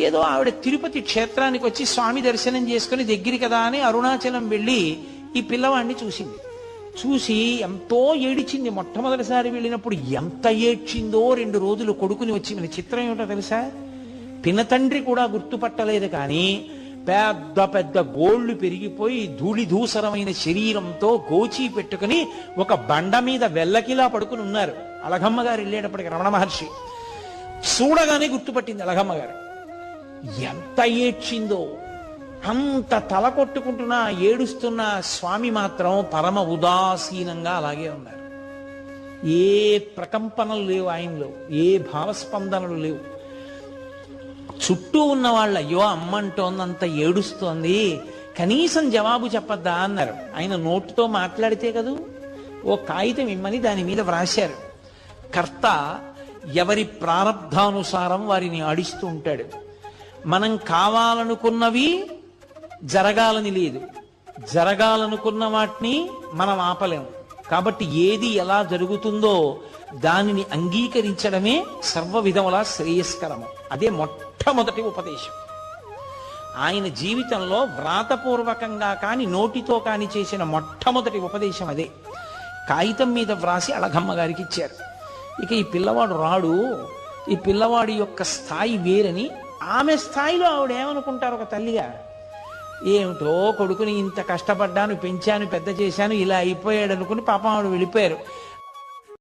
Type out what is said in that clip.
ఏదో ఆవిడ తిరుపతి క్షేత్రానికి వచ్చి స్వామి దర్శనం చేసుకుని దగ్గర కదా అని అరుణాచలం వెళ్ళి ఈ పిల్లవాడిని చూసింది. చూసి ఎంతో ఏడిచింది. మొట్టమొదటిసారి వెళ్ళినప్పుడు ఎంత ఏడ్చిందో 2 రోజులు కొడుకుని వచ్చి. మన చిత్రం ఏమిటో తెలుసా, పినతండ్రి కూడా గుర్తుపట్టలేదు. కానీ పెద్ద పెద్ద గోళ్లు పెరిగిపోయి ధూళిధూసరమైన శరీరంతో గోచి పెట్టుకుని ఒక బండ మీద వెల్లకిలా పడుకుని ఉన్నారు. అలగమ్మ గారు వెళ్ళేటప్పటికి రమణ మహర్షి చూడగానే గుర్తుపట్టింది అలగమ్మ గారు. ఎంత ఏడ్చిందో, అంత తల కొట్టుకుంటున్నా ఏడుస్తున్న స్వామి మాత్రం పరమ ఉదాసీనంగా అలాగే ఉన్నారు. ఏ ప్రకంపనలు లేవు ఆయనలో, ఏ భావస్పందనలు లేవు. చుట్టూ ఉన్న వాళ్ళు అయ్యో అమ్మంటోందంత ఏడుస్తోంది, కనీసం జవాబు చెప్పద్దా అన్నారు. ఆయన నోటుతో మాట్లాడితే కదూ, ఓ కాగితం ఇమ్మని దాని మీద వ్రాశారు. కర్త ఎవరి ప్రారబ్ధానుసారం వారిని ఆడిస్తూ ఉంటాడు. మనం కావాలనుకున్నవి జరగాలని లేదు, జరగాలనుకున్న వాటిని మనం ఆపలేము. కాబట్టి ఏది ఎలా జరుగుతుందో దానిని అంగీకరించడమే సర్వ విధములా శ్రేయస్కరము. అదే మొట్టమొదటి ఉపదేశం. ఆయన జీవితంలో వ్రాతపూర్వకంగా కాని నోటితో కాని చేసిన మొట్టమొదటి ఉపదేశం అదే. కాగితం మీద వ్రాసి అళగమ్మ గారికి ఇచ్చారు. ఇక ఈ పిల్లవాడు రాడు, ఈ పిల్లవాడి యొక్క స్థాయి వేరని ఆమె స్థాయిలో ఆవిడ ఏమనుకుంటారు ఒక తల్లిగా, ఏమిటో కొడుకుని ఇంత కష్టపడ్డాను, పెంచాను, పెద్ద చేశాను, ఇలా అయిపోయాడు అనుకుని పాపం ఆవిడ వెళ్ళిపోయారు.